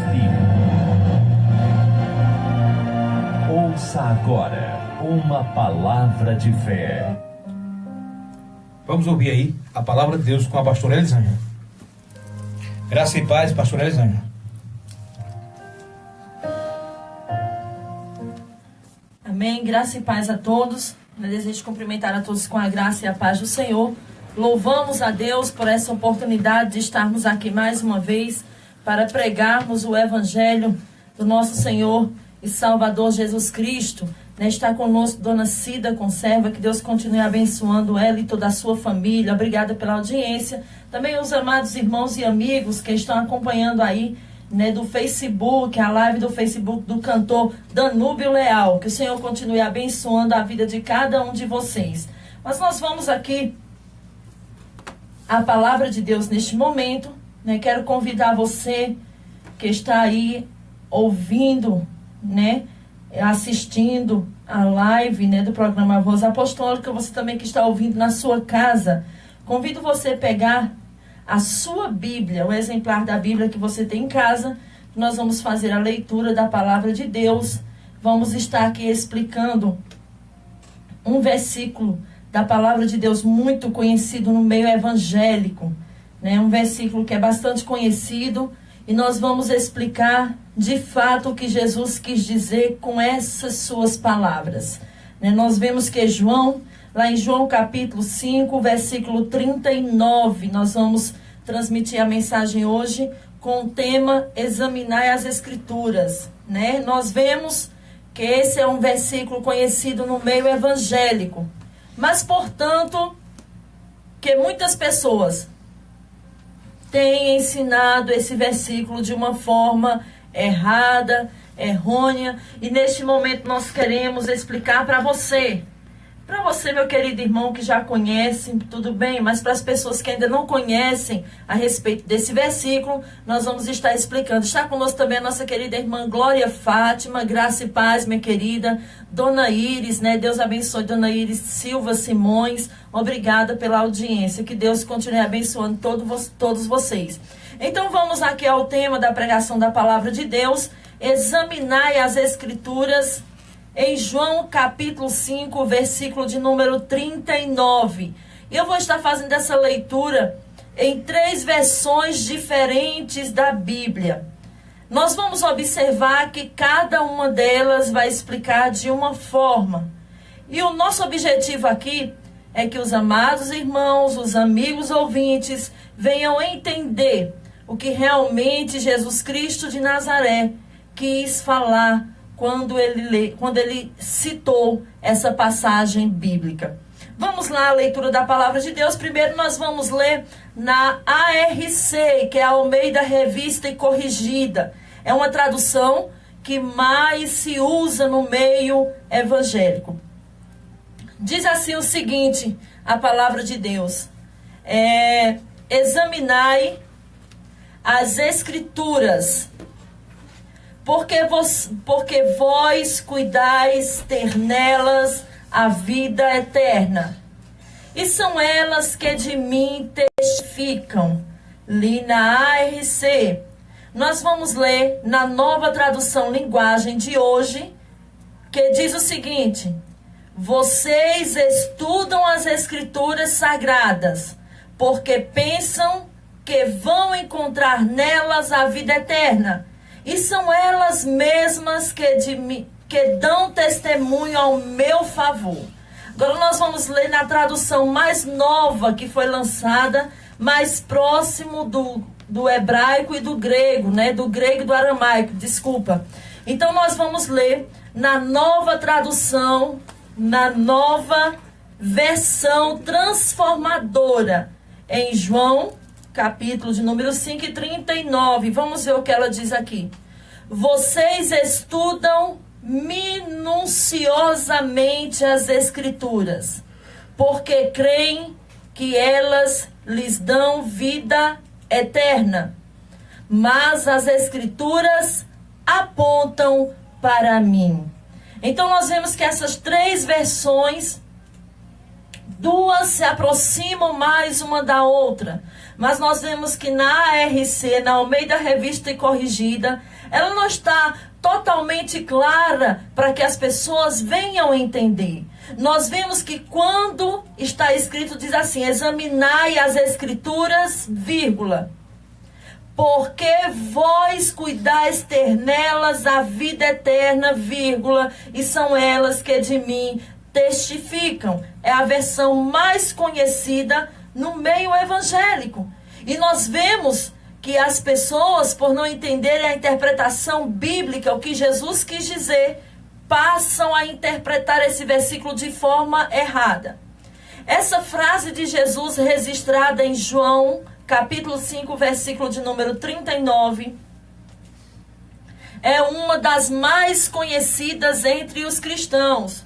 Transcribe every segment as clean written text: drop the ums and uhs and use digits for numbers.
Espírito. Ouça agora uma palavra de fé. Vamos ouvir aí a palavra de Deus com a pastora Elisângela. Graça e paz, pastora Elisângela. Amém, graça e paz a todos. Eu desejo cumprimentar a todos com a graça e a paz do Senhor. Louvamos a Deus por essa oportunidade de estarmos aqui mais uma vez para pregarmos o Evangelho do nosso Senhor e Salvador Jesus Cristo. Está conosco Dona Cida Conserva, que Deus continue abençoando ela e toda a sua família. Obrigada pela audiência. Também os amados irmãos e amigos que estão acompanhando aí, do Facebook, a live do Facebook do cantor Danúbio Leal. Que o Senhor continue abençoando a vida de cada um de vocês. Mas nós vamos aqui a palavra de Deus neste momento. Quero convidar você que está aí ouvindo, assistindo a live do programa Voz Apostólica, você também que está ouvindo na sua casa. Convido você a pegar a sua Bíblia, o exemplar da Bíblia que você tem em casa. Nós vamos fazer a leitura da palavra de Deus. Vamos estar aqui explicando um versículo da palavra de Deus muito conhecido no meio evangélico. Um versículo que é bastante conhecido. E nós vamos explicar de fato o que Jesus quis dizer com essas suas palavras. Nós vemos que João, lá em João capítulo 5, versículo 39, nós vamos transmitir a mensagem hoje com o tema Examinai as Escrituras. Nós vemos que esse é um versículo conhecido no meio evangélico. Mas, portanto, que muitas pessoas têm ensinado esse versículo de uma forma errada, errônea, e neste momento nós queremos explicar para você, meu querido irmão que já conhece, tudo bem, mas para as pessoas que ainda não conhecem a respeito desse versículo, nós vamos estar explicando. Está conosco também a nossa querida irmã Glória Fátima, graça e paz, minha querida, Dona Iris, Deus abençoe Dona Iris Silva Simões, obrigada pela audiência, que Deus continue abençoando todos vocês. Então vamos aqui ao tema da pregação da palavra de Deus. Examinai as Escrituras, em João capítulo 5, versículo de número 39. Eu vou estar fazendo essa leitura em 3 versões diferentes da Bíblia. Nós vamos observar que cada uma delas vai explicar de uma forma. E o nosso objetivo aqui é que os amados irmãos, os amigos ouvintes, venham entender o que realmente Jesus Cristo de Nazaré quis falar quando ele citou essa passagem bíblica. Vamos lá, a leitura da palavra de Deus. Primeiro nós vamos ler na ARC, que é a Almeida Revista e Corrigida. É uma tradução que mais se usa no meio evangélico. Diz assim o seguinte, a palavra de Deus. Examinai as Escrituras, porque vós cuidais ter nelas a vida eterna. E são elas que de mim testificam. Li na ARC. Nós vamos ler na Nova Tradução Linguagem de hoje, que diz o seguinte: vocês estudam as Escrituras Sagradas, porque pensam que vão encontrar nelas a vida eterna. E são elas mesmas que dão testemunho ao meu favor. Agora nós vamos ler na tradução mais nova que foi lançada, mais próximo do hebraico e do grego, do grego e do aramaico, desculpa. Então nós vamos ler na nova tradução, na nova versão transformadora, em João capítulo de número 5 e 39. Vamos ver o que ela diz aqui. Vocês estudam minuciosamente as Escrituras, porque creem que elas lhes dão vida eterna. Mas as Escrituras apontam para mim. Então nós vemos que essas 3 versões duas se aproximam mais uma da outra. Mas nós vemos que na ARC, na Almeida Revista e Corrigida, ela não está totalmente clara para que as pessoas venham entender. Nós vemos que quando está escrito, diz assim: examinai as escrituras, vírgula, porque vós cuidais ter nelas a vida eterna, vírgula, e são elas que de mim testificam. É a versão mais conhecida no meio evangélico. E nós vemos que as pessoas, por não entenderem a interpretação bíblica, o que Jesus quis dizer, passam a interpretar esse versículo de forma errada. Essa frase de Jesus, registrada em João, capítulo 5, versículo de número 39, é uma das mais conhecidas entre os cristãos.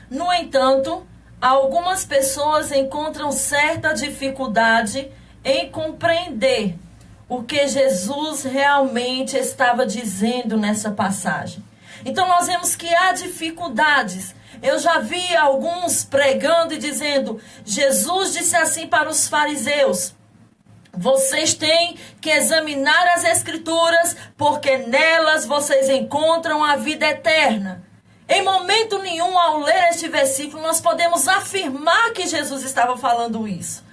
No entanto, algumas pessoas encontram certa dificuldade em compreender o que Jesus realmente estava dizendo nessa passagem. Então nós vemos que há dificuldades. Eu já vi alguns pregando e dizendo: Jesus disse assim para os fariseus: vocês têm que examinar as escrituras, porque nelas vocês encontram a vida eterna. Em momento nenhum, ao ler este versículo, nós podemos afirmar que Jesus estava falando isso.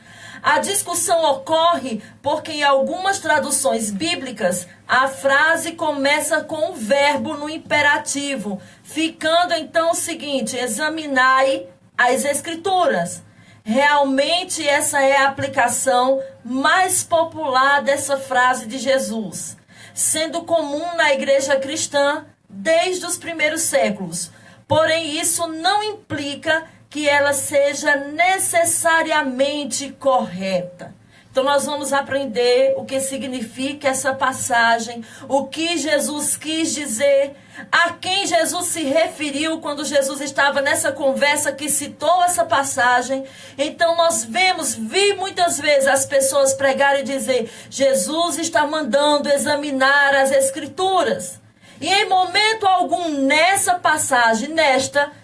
A discussão ocorre porque em algumas traduções bíblicas a frase começa com o verbo no imperativo, ficando então o seguinte: examinai as escrituras. Realmente essa é a aplicação mais popular dessa frase de Jesus, sendo comum na igreja cristã desde os primeiros séculos. Porém, isso não implica que ela seja necessariamente correta. Então nós vamos aprender o que significa essa passagem, o que Jesus quis dizer, a quem Jesus se referiu quando Jesus estava nessa conversa que citou essa passagem. Então nós vi muitas vezes as pessoas pregarem e dizer: Jesus está mandando examinar as escrituras. E em momento algum nessa passagem,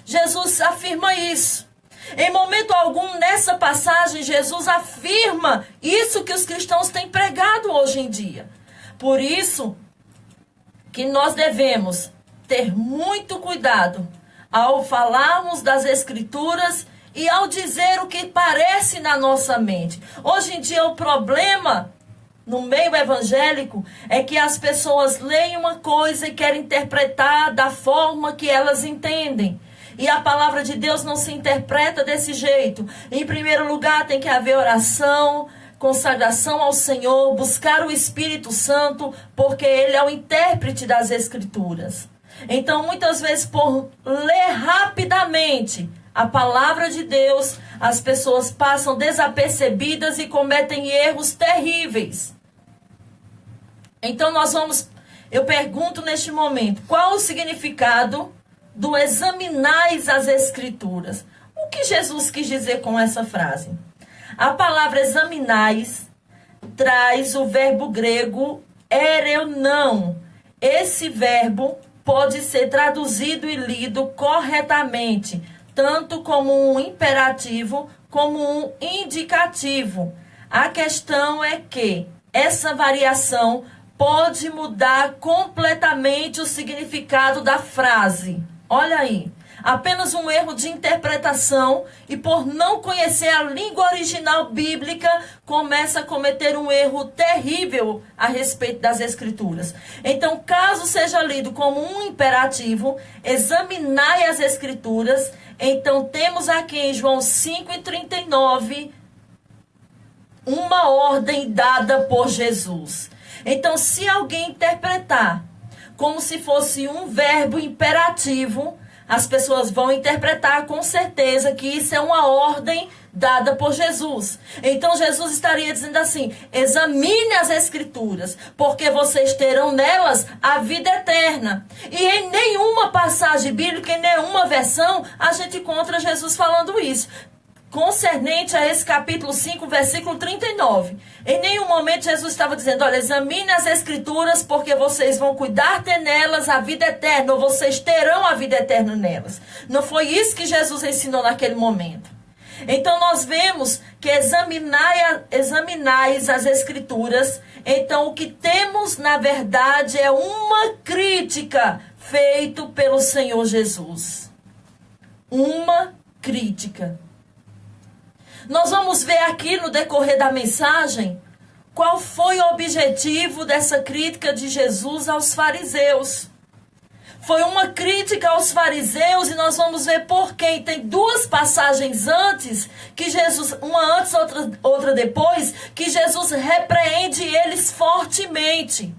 Jesus afirma isso. Em momento algum nessa passagem, Jesus afirma isso que os cristãos têm pregado hoje em dia. Por isso que nós devemos ter muito cuidado ao falarmos das escrituras e ao dizer o que parece na nossa mente. Hoje em dia o problema no meio evangélico é que as pessoas leem uma coisa e querem interpretar da forma que elas entendem. E a palavra de Deus não se interpreta desse jeito. Em primeiro lugar, tem que haver oração, consagração ao Senhor, buscar o Espírito Santo, porque Ele é o intérprete das Escrituras. Então, muitas vezes, por ler rapidamente a palavra de Deus, as pessoas passam desapercebidas e cometem erros terríveis. Então, eu pergunto neste momento: qual o significado do examinais as escrituras? O que Jesus quis dizer com essa frase? A palavra examinais traz o verbo grego ereunão. Esse verbo pode ser traduzido e lido corretamente, tanto como um imperativo como um indicativo. A questão é que essa variação pode mudar completamente o significado da frase. Olha aí, apenas um erro de interpretação, e por não conhecer a língua original bíblica, começa a cometer um erro terrível a respeito das escrituras. Então, caso seja lido como um imperativo, examinai as escrituras, então temos aqui em João 5:39 uma ordem dada por Jesus. Então, se alguém interpretar como se fosse um verbo imperativo, as pessoas vão interpretar com certeza que isso é uma ordem dada por Jesus. Então Jesus estaria dizendo assim: examine as escrituras, porque vocês terão nelas a vida eterna. E em nenhuma passagem bíblica, em nenhuma versão, a gente encontra Jesus falando isso. concernente a esse capítulo 5, versículo 39. Em nenhum momento Jesus estava dizendo, olha, examine as escrituras porque vocês vão cuidar de nelas a vida eterna, ou vocês terão a vida eterna nelas. Não foi isso que Jesus ensinou naquele momento. Então nós vemos que examinais as escrituras. Então o que temos na verdade é uma crítica feita pelo Senhor Jesus. Uma crítica. Nós vamos ver aqui no decorrer da mensagem qual foi o objetivo dessa crítica de Jesus aos fariseus. Foi uma crítica aos fariseus e nós vamos ver por quê. E tem duas passagens antes, que Jesus, uma antes, outra depois, que Jesus repreende eles fortemente.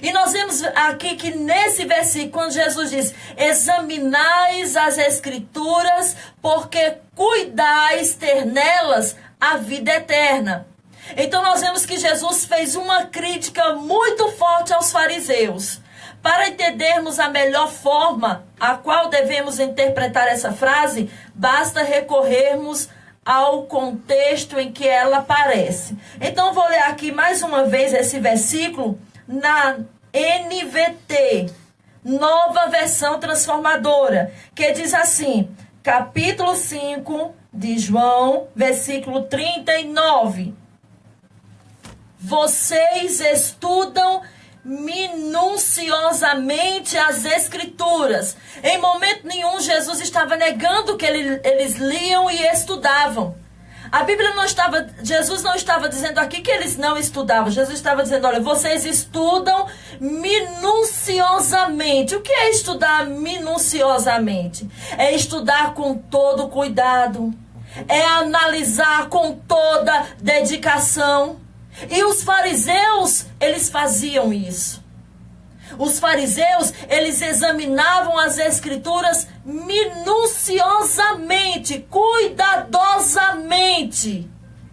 E nós vemos aqui que nesse versículo, quando Jesus diz, examinais as escrituras, porque cuidais ter nelas a vida eterna. Então nós vemos que Jesus fez uma crítica muito forte aos fariseus. Para entendermos a melhor forma a qual devemos interpretar essa frase, basta recorrermos ao contexto em que ela aparece. Então vou ler aqui mais uma vez esse versículo na NVT, Nova Versão Transformadora, que diz assim, capítulo 5 de João, versículo 39. Vocês estudam minuciosamente as escrituras. Em momento nenhum Jesus estava negando que eles liam e estudavam. A Bíblia não estava, Jesus não estava dizendo aqui que eles não estudavam. Jesus estava dizendo, olha, vocês estudam minuciosamente. O que é estudar minuciosamente? É estudar com todo cuidado. É analisar com toda dedicação. E os fariseus, eles faziam isso. Os fariseus, eles examinavam as escrituras minuciosamente, cuidadosamente.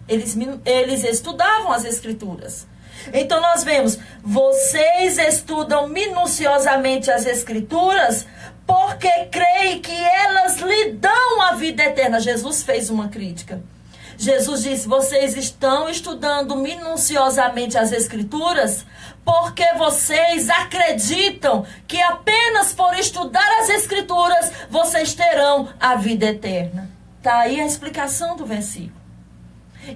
Eles estudavam as escrituras. Então nós vemos, vocês estudam minuciosamente as escrituras porque creem que elas lhe dão a vida eterna. Jesus fez uma crítica. Jesus disse, vocês estão estudando minuciosamente as escrituras porque vocês acreditam que apenas por estudar as escrituras vocês terão a vida eterna. Está aí a explicação do versículo.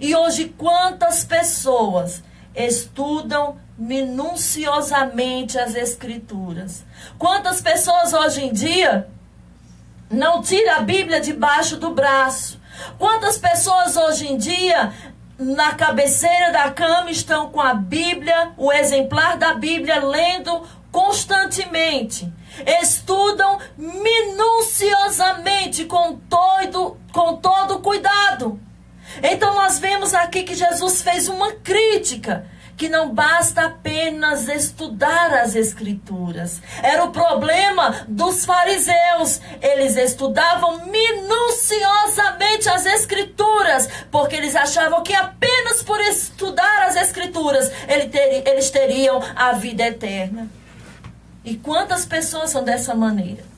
E hoje quantas pessoas estudam minuciosamente as escrituras? Quantas pessoas hoje em dia não tiram a Bíblia debaixo do braço? Quantas pessoas hoje em dia, na cabeceira da cama, estão com a Bíblia, o exemplar da Bíblia, lendo constantemente? Estudam minuciosamente, com todo cuidado. Então nós vemos aqui que Jesus fez uma crítica, que não basta apenas estudar as escrituras. Era o problema dos fariseus. Eles estudavam minuciosamente as escrituras, porque eles achavam que apenas por estudar as escrituras eles teriam a vida eterna. E quantas pessoas são dessa maneira?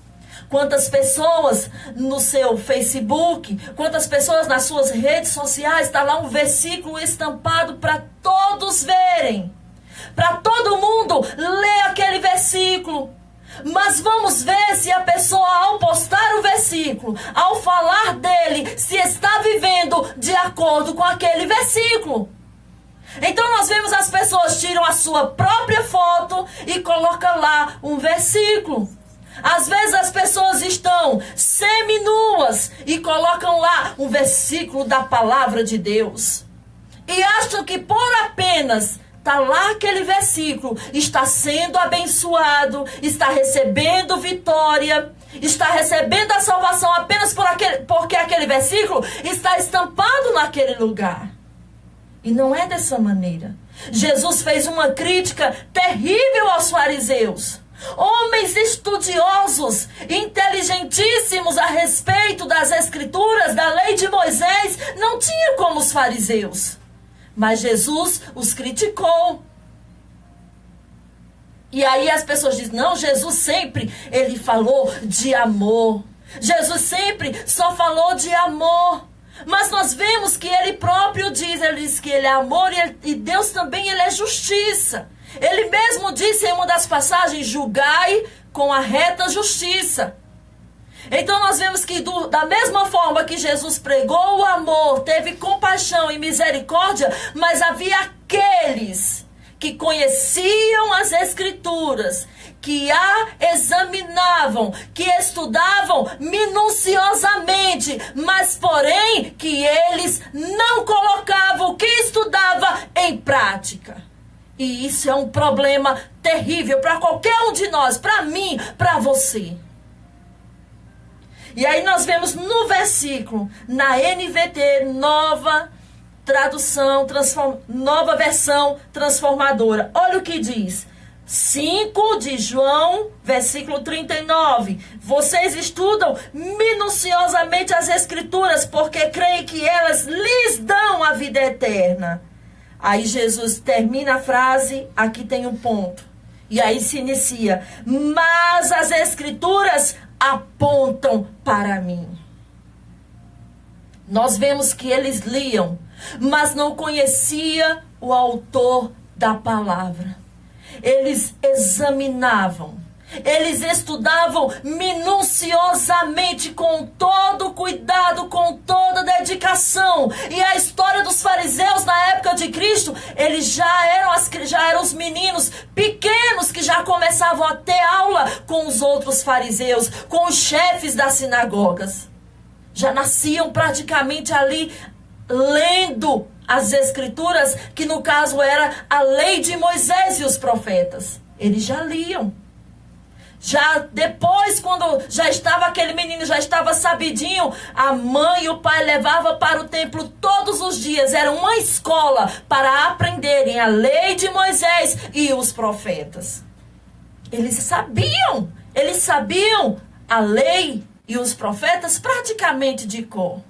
Quantas pessoas no seu Facebook, quantas pessoas nas suas redes sociais, está lá um versículo estampado para todos verem. Para todo mundo ler aquele versículo. Mas vamos ver se a pessoa, ao postar o versículo, ao falar dele, se está vivendo de acordo com aquele versículo. Então nós vemos as pessoas tiram a sua própria foto e colocam lá um versículo. Às vezes as pessoas estão seminuas e colocam lá um versículo da palavra de Deus. E acham que por apenas estar lá aquele versículo, está sendo abençoado, está recebendo vitória, está recebendo a salvação apenas porque aquele versículo está estampado naquele lugar. E não é dessa maneira. Jesus fez uma crítica terrível aos fariseus. Homens estudiosos, inteligentíssimos a respeito das escrituras, da lei de Moisés, não tinha como os fariseus. Mas Jesus os criticou. E aí as pessoas dizem, não, Jesus sempre, ele falou de amor. Jesus sempre só falou de amor. Mas nós vemos que ele próprio diz, ele diz que ele é amor e Deus também ele é justiça. Ele mesmo disse em uma das passagens, julgai com a reta justiça. Então nós vemos que da mesma forma que Jesus pregou o amor, teve compaixão e misericórdia, mas havia aqueles que conheciam as Escrituras, que a examinavam, que estudavam minuciosamente, mas porém que eles não colocavam o que estudava em prática. E isso é um problema terrível para qualquer um de nós, para mim, para você. E aí nós vemos no versículo, na NVT, nova tradução, nova versão transformadora. Olha o que diz. 5 de João, versículo 39. Vocês estudam minuciosamente as Escrituras, porque creem que elas lhes dão a vida eterna. Aí Jesus termina a frase, aqui tem um ponto. E aí se inicia. Mas as Escrituras apontam para mim. Nós vemos que eles liam, mas não conhecia o autor da palavra. Eles examinavam, eles estudavam minuciosamente, com todo cuidado, com toda dedicação. E a história dos fariseus na época de Cristo, eles já eram os meninos pequenos que já começavam a ter aula com os outros fariseus, com os chefes das sinagogas. Já nasciam praticamente ali lendo as Escrituras, que no caso era a lei de Moisés e os profetas. Eles já liam. Já depois, quando já estava aquele menino, já estava sabidinho, a mãe e o pai levavam para o templo todos os dias. Era uma escola para aprenderem a lei de Moisés e os profetas. Eles sabiam a lei e os profetas praticamente de cor.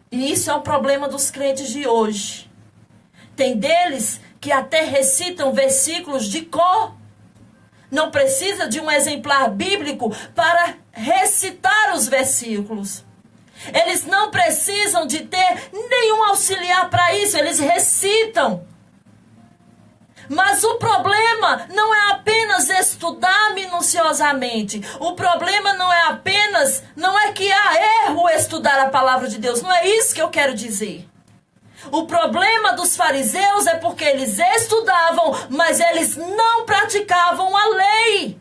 E isso é um problema dos crentes de hoje. Tem deles que até recitam versículos de cor. Não precisa de um exemplar bíblico para recitar os versículos. Eles não precisam de ter nenhum auxiliar para isso, eles recitam. Mas o problema não é apenas estudar minuciosamente. O problema não é que há erro estudar a palavra de Deus. Não é isso que eu quero dizer. O problema dos fariseus é porque eles estudavam, mas eles não praticavam a lei.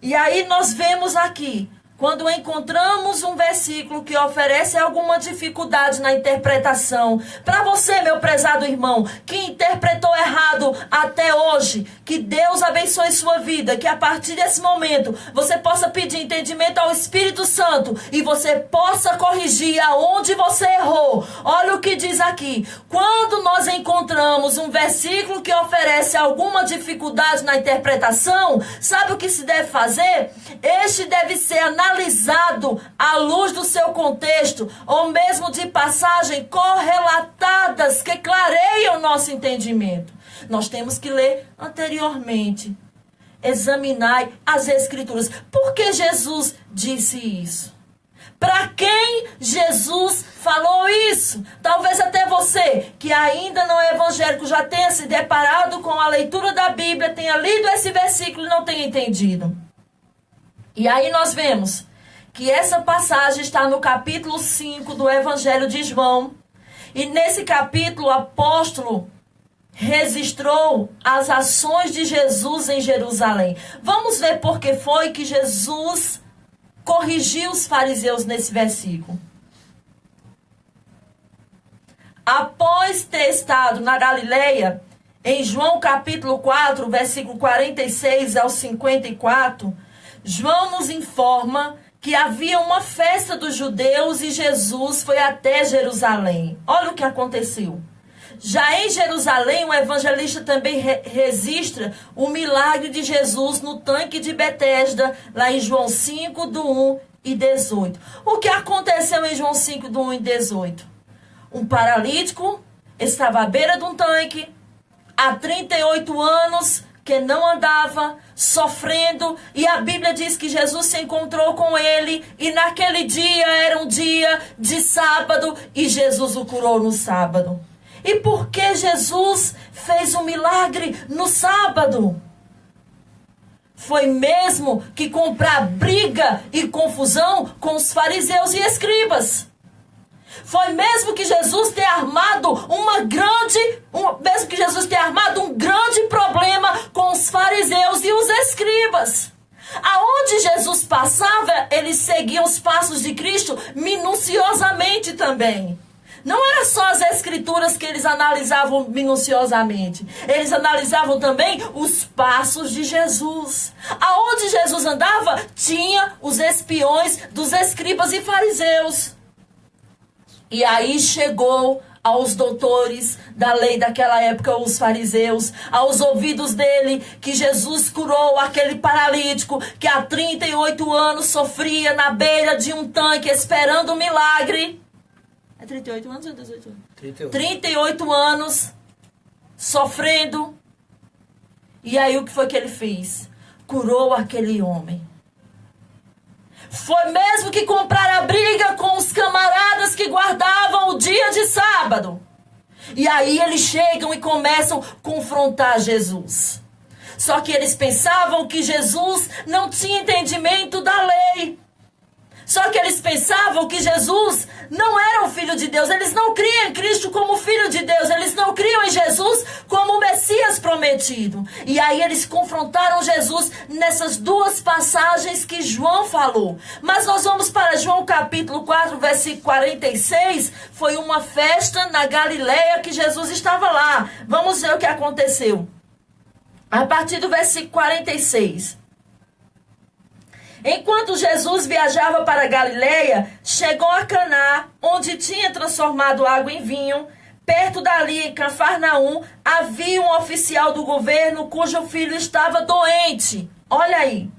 E aí nós vemos aqui, quando encontramos um versículo que oferece alguma dificuldade na interpretação, para você, meu prezado irmão, que interpretou errado até hoje, que Deus abençoe sua vida, que a partir desse momento você possa pedir entendimento ao Espírito Santo e você possa corrigir aonde você errou. Olha o que diz aqui. Quando nós encontramos um versículo que oferece alguma dificuldade na interpretação, sabe o que se deve fazer? Este deve ser analisado à luz do seu contexto, ou mesmo de passagem correlatadas que clareiam o nosso entendimento. Nós temos que ler anteriormente. Examinai as Escrituras. Por que Jesus disse isso? Para quem Jesus falou isso? Talvez até você, que ainda não é evangélico, já tenha se deparado com a leitura da Bíblia, tenha lido esse versículo e não tenha entendido. E aí nós vemos que essa passagem está no capítulo 5 do Evangelho de João. E nesse capítulo o apóstolo registrou as ações de Jesus em Jerusalém. Vamos ver por que foi que Jesus corrigiu os fariseus nesse versículo. Após ter estado na Galileia, em João capítulo 4, versículo 46 ao 54, João nos informa que havia uma festa dos judeus e Jesus foi até Jerusalém. Olha o que aconteceu. Já em Jerusalém, o evangelista também registra o milagre de Jesus no tanque de Betesda, lá em João 5, do 1 e 18. O que aconteceu em João 5, do 1 e 18? Um paralítico estava à beira de um tanque, há 38 anos que não andava, sofrendo, e a Bíblia diz que Jesus se encontrou com ele, e naquele dia era um dia de sábado, e Jesus o curou no sábado. E por que Jesus fez um milagre no sábado? Foi mesmo que comprar briga e confusão com os fariseus e escribas. Foi mesmo que Jesus ter armado um grande problema com os fariseus e os escribas. Aonde Jesus passava, eles seguiam os passos de Cristo minuciosamente também. Não era só as escrituras que eles analisavam minuciosamente. Eles analisavam também os passos de Jesus. Aonde Jesus andava, tinha os espiões dos escribas e fariseus. E aí chegou aos doutores da lei daquela época, os fariseus, aos ouvidos dele, que Jesus curou aquele paralítico que há 38 anos sofria na beira de um tanque esperando um milagre. É 38 anos ou 18 anos? 38 anos sofrendo. E aí o que foi que ele fez? Curou aquele homem. Foi mesmo que comprar a briga com os camaradas que guardavam o dia de sábado. E aí eles chegam e começam a confrontar Jesus. Só que eles pensavam que Jesus não tinha entendimento da lei. Só que eles pensavam que Jesus não era o Filho de Deus. Eles não criam em Cristo como Filho de Deus. Eles não criam em Jesus como o Messias prometido. E aí eles confrontaram Jesus nessas duas passagens que João falou. Mas nós vamos para João capítulo 4, versículo 46. Foi uma festa na Galileia que Jesus estava lá. Vamos ver o que aconteceu. A partir do versículo 46. Enquanto Jesus viajava para Galileia, chegou a Caná, onde tinha transformado água em vinho. Perto dali, em Cafarnaum, havia um oficial do governo cujo filho estava doente. Olha aí.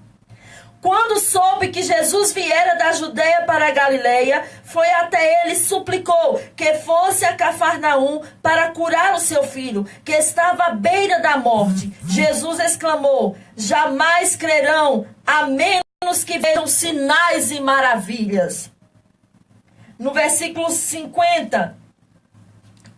Quando soube que Jesus viera da Judeia para a Galileia, foi até ele e suplicou que fosse a Cafarnaum para curar o seu filho, que estava à beira da morte. Jesus exclamou: jamais crerão, a menos que vejam sinais e maravilhas. No versículo 50,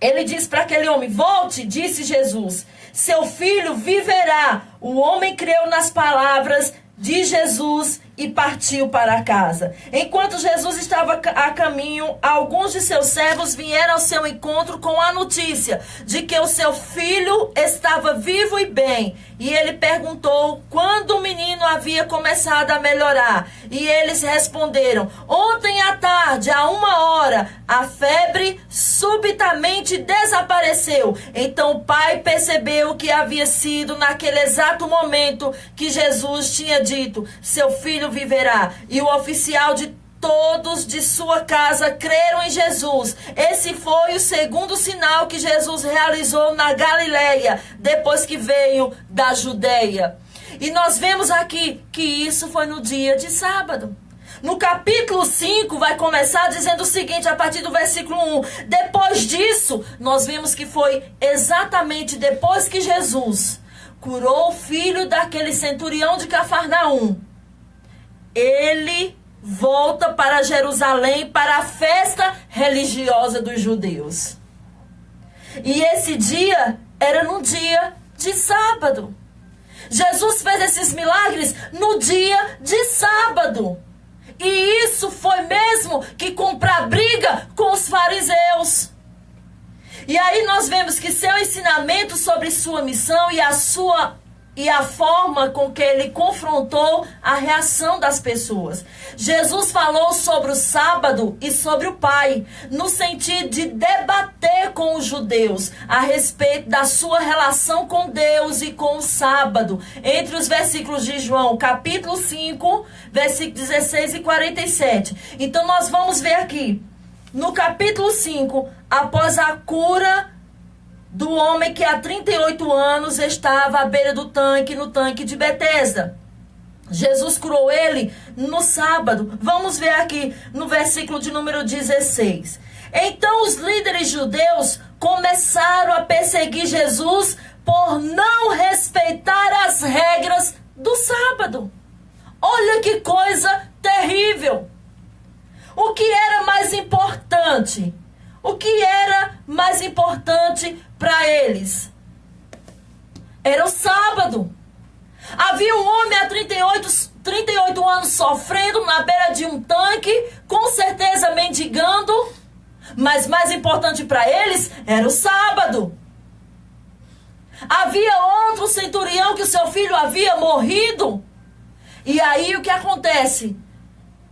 ele diz para aquele homem: volte, disse Jesus, seu filho viverá. O homem creu nas palavras de Jesus e partiu para casa. Enquanto Jesus estava a caminho, alguns de seus servos vieram ao seu encontro com a notícia de que o seu filho estava vivo e bem. E ele perguntou quando o menino havia começado a melhorar. E eles responderam: ontem à tarde, à 1h, a febre subitamente desapareceu. Então o pai percebeu que havia sido naquele exato momento que Jesus tinha dito: seu filho viverá. E o oficial de todos de sua casa creram em Jesus. Esse foi o segundo sinal que Jesus realizou na Galileia, depois que veio da Judeia. E nós vemos aqui que isso foi no dia de sábado. No capítulo 5 vai começar dizendo o seguinte, a partir do versículo 1. Depois disso, nós vemos que foi exatamente depois que Jesus curou o filho daquele centurião de Cafarnaum. Ele volta para Jerusalém para a festa religiosa dos judeus. E esse dia era no dia de sábado. Jesus fez esses milagres no dia de sábado. E isso foi mesmo que comprar briga com os fariseus. E aí nós vemos que seu ensinamento sobre sua missão e a forma com que ele confrontou a reação das pessoas. Jesus falou sobre o sábado e sobre o Pai, no sentido de debater com os judeus a respeito da sua relação com Deus e com o sábado. Entre os versículos de João, capítulo 5, versículos 16 e 47. Então nós vamos ver aqui, no capítulo 5, após a cura do homem que há 38 anos estava à beira do tanque, no tanque de Betesda. Jesus curou ele no sábado. Vamos ver aqui no versículo de número 16. Então os líderes judeus começaram a perseguir Jesus por não respeitar as regras do sábado. Olha que coisa terrível. O que era mais importante? O que era mais importante para eles? Era o sábado. Havia um homem há 38 anos sofrendo na beira de um tanque, com certeza mendigando, mas mais importante para eles era o sábado. Havia outro centurião que o seu filho havia morrido. E aí o que acontece?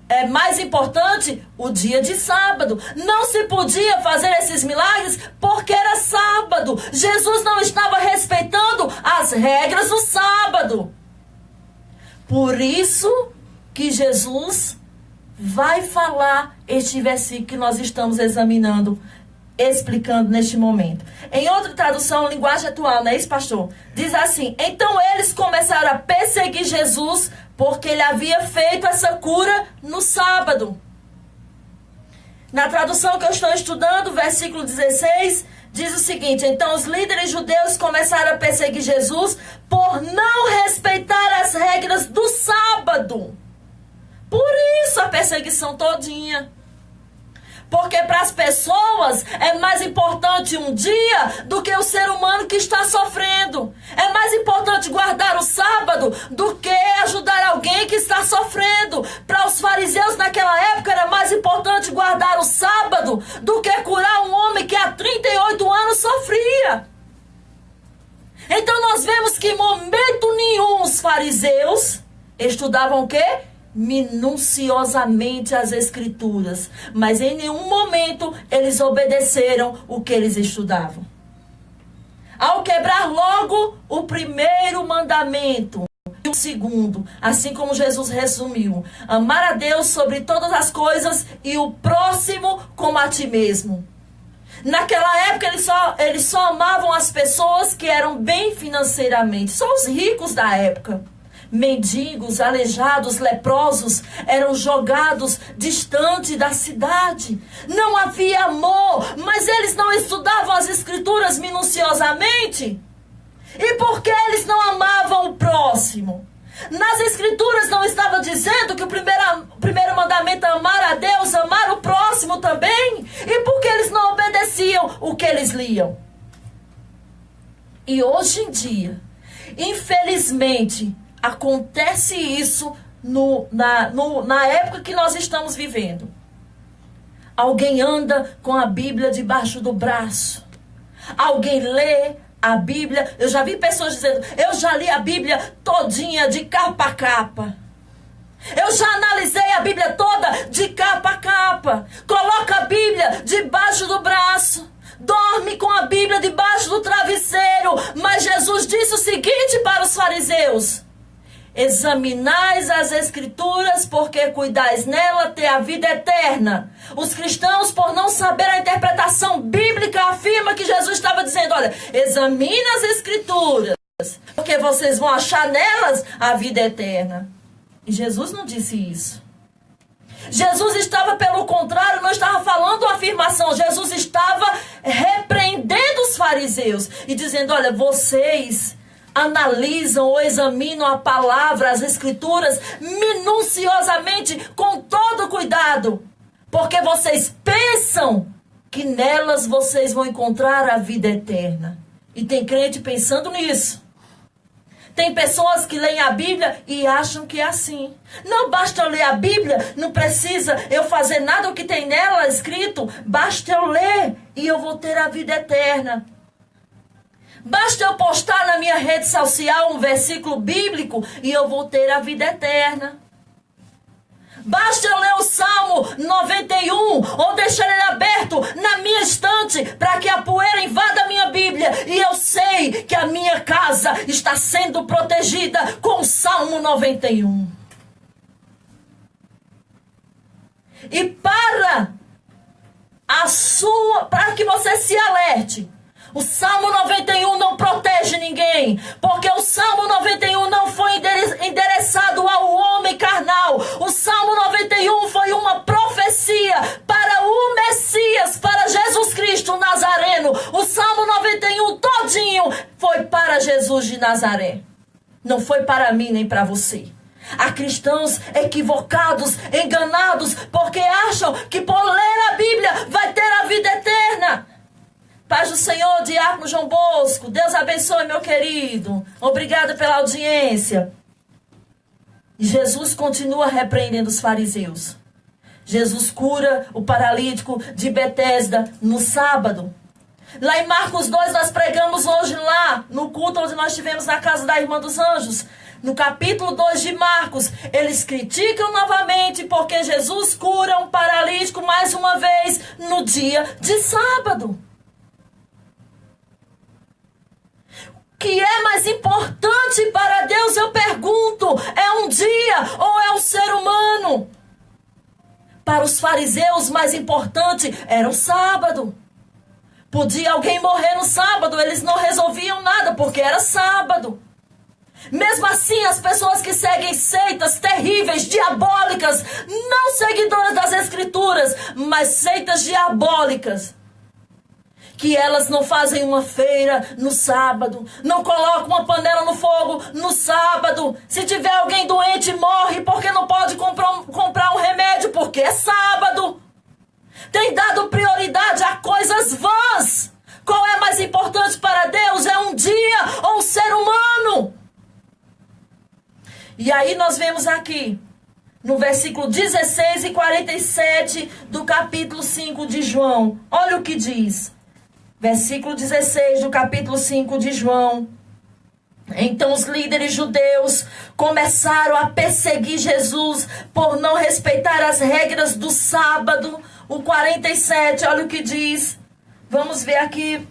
É mais importante o dia de sábado. Não se podia fazer esses milagres porque era sábado. Jesus não estava respeitando as regras do sábado. Por isso que Jesus vai falar este versículo que nós estamos examinando, explicando neste momento. Em outra tradução, linguagem atual, não é isso, pastor? Diz assim: então eles começaram a perseguir Jesus porque ele havia feito essa cura no sábado. Na tradução que eu estou estudando, versículo 16, diz o seguinte: então os líderes judeus começaram a perseguir Jesus por não respeitar as regras do sábado. Por isso a perseguição todinha. Porque para as pessoas é mais importante um dia do que o ser humano que está sofrendo. É mais importante guardar o sábado do que ajudar alguém que está sofrendo. Para os fariseus naquela época era mais importante guardar o sábado do que curar um homem que há 38 anos sofria. Então nós vemos que em momento nenhum os fariseus estudavam o quê? Minuciosamente as escrituras, mas em nenhum momento eles obedeceram o que eles estudavam. Ao quebrar logo o primeiro mandamento e o segundo, assim como Jesus resumiu: amar a Deus sobre todas as coisas e o próximo como a ti mesmo. Naquela época eles só amavam as pessoas que eram bem financeiramente, só os ricos da época. Mendigos, aleijados, leprosos eram jogados distante da cidade. Não havia amor, mas eles não estudavam as escrituras minuciosamente. E por que eles não amavam o próximo? Nas escrituras não estava dizendo que o primeiro mandamento é amar a Deus, amar o próximo também? E por que eles não obedeciam o que eles liam? E hoje em dia, infelizmente, acontece isso na época que nós estamos vivendo. Alguém anda com a Bíblia debaixo do braço. Alguém lê a Bíblia. Eu já vi pessoas dizendo: eu já li a Bíblia todinha, de capa a capa. Eu já analisei a Bíblia toda, de capa a capa. Coloca a Bíblia debaixo do braço. Dorme com a Bíblia debaixo do travesseiro. Mas Jesus disse o seguinte para os fariseus: examinais as escrituras, porque cuidais nela ter a vida eterna. Os cristãos, por não saber a interpretação bíblica, afirmam que Jesus estava dizendo: olha, examina as escrituras, porque vocês vão achar nelas a vida eterna. E Jesus não disse isso. Jesus estava, pelo contrário, não estava falando uma afirmação. Jesus estava repreendendo os fariseus e dizendo: olha, vocês analisam ou examinam a palavra, as escrituras, minuciosamente, com todo cuidado, porque vocês pensam que nelas vocês vão encontrar a vida eterna. E tem crente pensando nisso. Tem pessoas que leem a Bíblia e acham que é assim. Não basta eu ler a Bíblia, não precisa eu fazer nada o que tem nela escrito. Basta eu ler e eu vou ter a vida eterna. Basta eu postar na minha rede social um versículo bíblico e eu vou ter a vida eterna. Basta eu ler o Salmo 91 ou deixar ele aberto na minha estante para que a poeira invada a minha Bíblia e eu sei que a minha casa está sendo protegida com o Salmo 91. E para que você se alerte, o Salmo 91 não protege ninguém, porque o Salmo 91 não foi endereçado ao homem carnal. O Salmo 91 foi uma profecia para o Messias, para Jesus Cristo Nazareno. O Salmo 91 todinho foi para Jesus de Nazaré. Não foi para mim nem para você. Há cristãos equivocados, enganados, porque acham que por ler a Bíblia vai ter a vida eterna. Paz do Senhor, Diácono João Bosco. Deus abençoe, meu querido. Obrigada pela audiência. E Jesus continua repreendendo os fariseus. Jesus cura o paralítico de Betesda no sábado. Lá em Marcos 2, nós pregamos hoje lá, no culto onde nós estivemos na casa da Irmã dos Anjos. No capítulo 2 de Marcos, eles criticam novamente porque Jesus cura um paralítico mais uma vez no dia de sábado. O que é mais importante para Deus, eu pergunto, é um dia ou é o ser humano? Para os fariseus, mais importante era o sábado. Podia alguém morrer no sábado, eles não resolviam nada porque era sábado. Mesmo assim, as pessoas que seguem seitas terríveis, diabólicas, não seguidoras das Escrituras, mas seitas diabólicas, que elas não fazem uma feira no sábado, não colocam uma panela no fogo no sábado. Se tiver alguém doente, morre porque não pode comprar um remédio porque é sábado. Tem dado prioridade a coisas vãs. Qual é mais importante para Deus? É um dia ou um ser humano? E aí nós vemos aqui, no versículo 16 e 47 do capítulo 5 de João. Olha o que diz. Versículo 16 do capítulo 5 de João. Então os líderes judeus começaram a perseguir Jesus por não respeitar as regras do sábado. O 47, olha o que diz. Vamos ver aqui.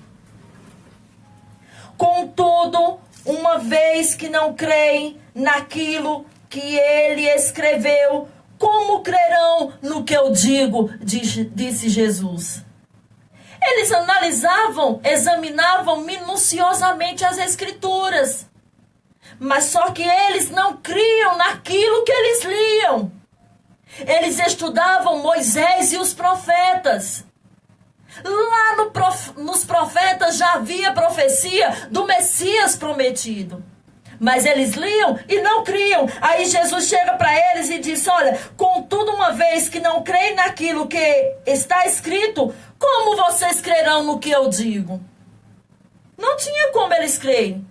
Contudo, uma vez que não creem naquilo que ele escreveu, como crerão no que eu digo? Disse Jesus. Eles analisavam, examinavam minuciosamente as Escrituras. Mas só que eles não criam naquilo que eles liam. Eles estudavam Moisés e os profetas. Lá nos profetas já havia profecia do Messias prometido. Mas eles liam e não criam. Aí Jesus chega para eles e diz, olha, contudo, uma vez que não creem naquilo que está escrito, como vocês crerão no que eu digo? Não tinha como eles crerem.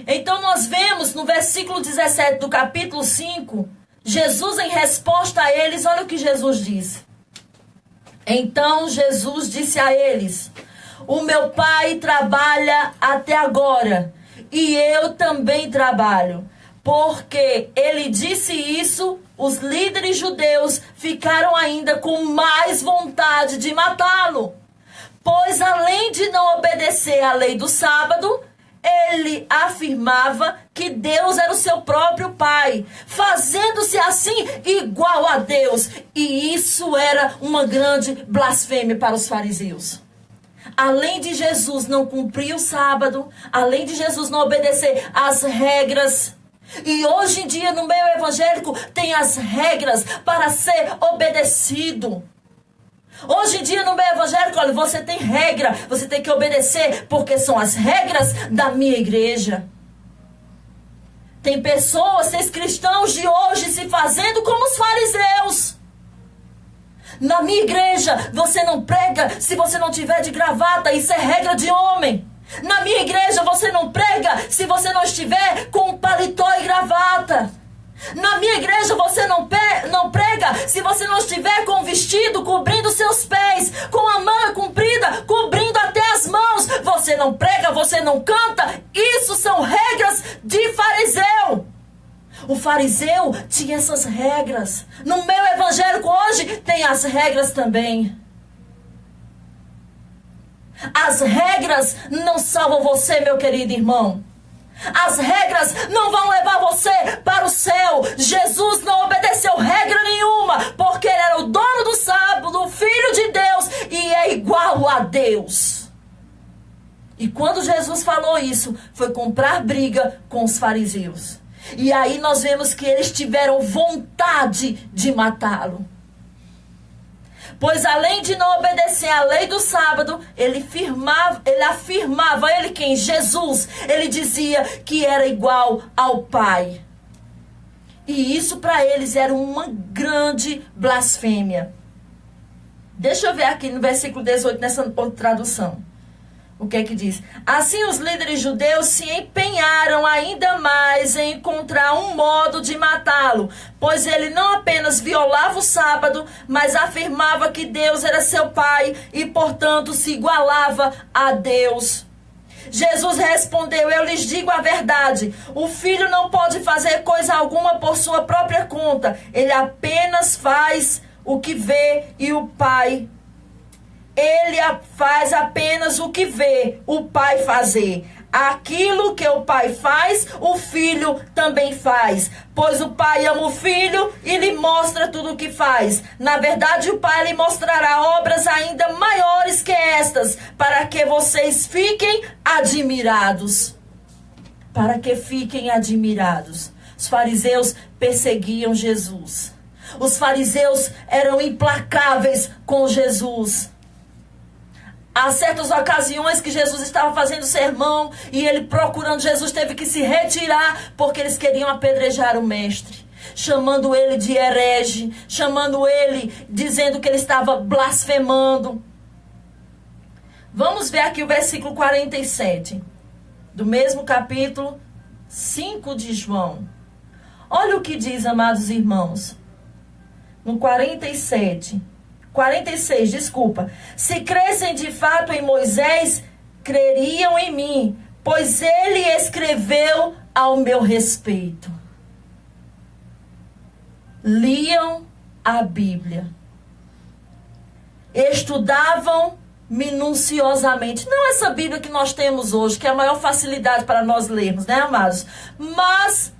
Então nós vemos no versículo 17 do capítulo 5, Jesus em resposta a eles, olha o que Jesus disse. Então Jesus disse a eles, o meu Pai trabalha até agora, e eu também trabalho. Porque ele disse isso, os líderes judeus ficaram ainda com mais vontade de matá-lo. Pois além de não obedecer à lei do sábado, ele afirmava que Deus era o seu próprio Pai, fazendo-se assim igual a Deus. E isso era uma grande blasfêmia para os fariseus. Além de Jesus não cumprir o sábado, além de Jesus não obedecer às regras, e hoje em dia no meio evangélico tem as regras para ser obedecido. Hoje em dia no meio evangélico, olha, você tem regra, você tem que obedecer, porque são as regras da minha igreja. Tem pessoas, tem cristãos de hoje se fazendo como os fariseus. Na minha igreja, você não prega se você não tiver de gravata, isso é regra de homem. Na minha igreja, você não prega se você não estiver com paletó e gravata. Na minha igreja, você não prega se você não estiver com um vestido cobrindo seus pés, com a manga comprida, cobrindo até as mãos. Você não prega, você não canta. Isso são regras de fariseu. O fariseu tinha essas regras. No meio evangélico hoje tem as regras também. As regras não salvam você, meu querido irmão. As regras não vão levar você para o céu. Jesus não obedeceu regra nenhuma, porque ele era o dono do sábado, o Filho de Deus, e é igual a Deus. E quando Jesus falou isso, foi comprar briga com os fariseus. E aí nós vemos que eles tiveram vontade de matá-lo. Pois além de não obedecer à lei do sábado, ele afirmava, ele quem? Jesus. Ele dizia que era igual ao Pai. E isso para eles era uma grande blasfêmia. Deixa eu ver aqui no versículo 18, nessa outra tradução. O que é que diz? Assim os líderes judeus se empenharam ainda mais em encontrar um modo de matá-lo, pois ele não apenas violava o sábado, mas afirmava que Deus era seu Pai e, portanto, se igualava a Deus. Jesus respondeu: eu lhes digo a verdade, o filho não pode fazer coisa alguma por sua própria conta, ele apenas faz o que vê e o Pai Ele faz apenas o que vê o Pai fazer. Aquilo que o Pai faz, o Filho também faz. Pois o Pai ama o Filho e lhe mostra tudo o que faz. Na verdade, o Pai lhe mostrará obras ainda maiores que estas, para que vocês fiquem admirados. Para que fiquem admirados. Os fariseus perseguiam Jesus. Os fariseus eram implacáveis com Jesus. Há certas ocasiões que Jesus estava fazendo sermão e ele procurando Jesus teve que se retirar porque eles queriam apedrejar o mestre, chamando ele de herege, chamando ele, dizendo que ele estava blasfemando. Vamos ver aqui o versículo 47, do mesmo capítulo 5 de João. Olha o que diz, amados irmãos, no 46, desculpa. Se crescem de fato em Moisés, creriam em mim, pois ele escreveu ao meu respeito. Liam a Bíblia. Estudavam minuciosamente. Não essa Bíblia que nós temos hoje, que é a maior facilidade para nós lermos, né, amados? Mas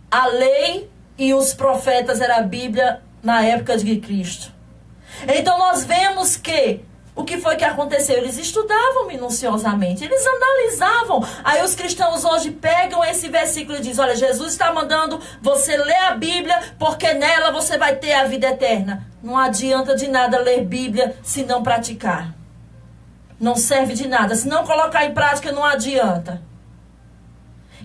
a lei e os profetas era a Bíblia na época de Cristo. Então nós vemos que o que foi que aconteceu? Eles estudavam minuciosamente, eles analisavam. Aí os cristãos hoje pegam esse versículo e dizem: olha, Jesus está mandando você ler a Bíblia, porque nela você vai ter a vida eterna. Não adianta de nada ler Bíblia se não praticar. Não serve de nada. Se não colocar em prática, não adianta.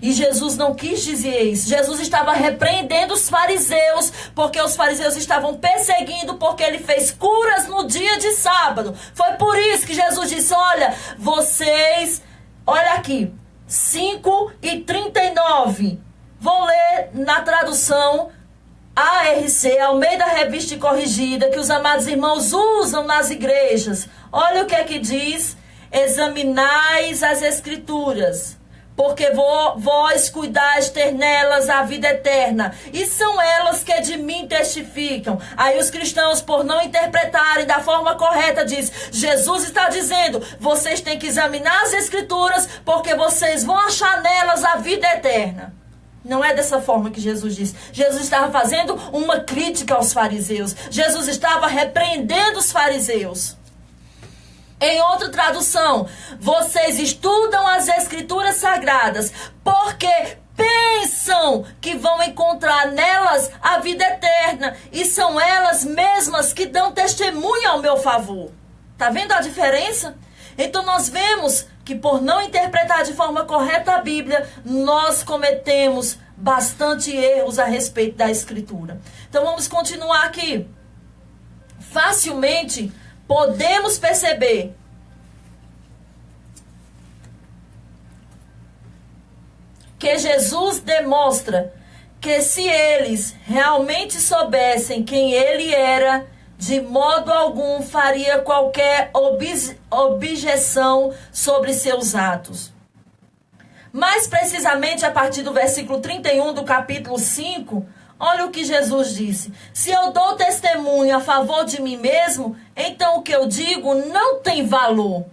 E Jesus não quis dizer isso. Jesus estava repreendendo os fariseus, porque os fariseus estavam perseguindo, porque ele fez curas no dia de sábado. Foi por isso que Jesus disse: olha, vocês, olha aqui, 5:39. Vou ler na tradução ARC, Almeida Revista e Corrigida, que os amados irmãos usam nas igrejas. Olha o que é que diz: examinais as escrituras, porque vós cuidais ter nelas a vida eterna, e são elas que de mim testificam. Aí os cristãos, por não interpretarem da forma correta, diz: Jesus está dizendo, vocês têm que examinar as escrituras, porque vocês vão achar nelas a vida eterna. Não é dessa forma que Jesus disse. Jesus estava fazendo uma crítica aos fariseus. Jesus estava repreendendo os fariseus. Em outra tradução, vocês estudam as escrituras sagradas porque pensam que vão encontrar nelas a vida eterna, e são elas mesmas que dão testemunho ao meu favor. Tá vendo a diferença? Então nós vemos que por não interpretar de forma correta a Bíblia, nós cometemos bastante erros a respeito da escritura. Então vamos continuar aqui. Facilmente podemos perceber que Jesus demonstra que se eles realmente soubessem quem ele era, de modo algum faria qualquer objeção sobre seus atos. Mais precisamente a partir do versículo 31 do capítulo 5, olha o que Jesus disse: se eu dou testemunho a favor de mim mesmo, então o que eu digo não tem valor.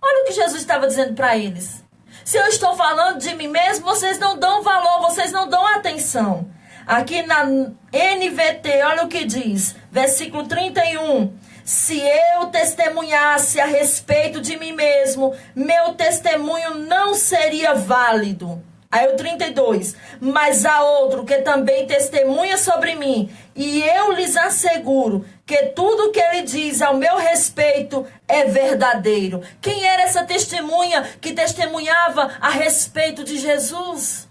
Olha o que Jesus estava dizendo para eles. Se eu estou falando de mim mesmo, vocês não dão valor, vocês não dão atenção. Aqui na NVT, olha o que diz, versículo 31. Se eu testemunhasse a respeito de mim mesmo, meu testemunho não seria válido. Aí o 32. Mas há outro que também testemunha sobre mim, e eu lhes asseguro que tudo que ele diz ao meu respeito é verdadeiro. Quem era essa testemunha que testemunhava a respeito de Jesus?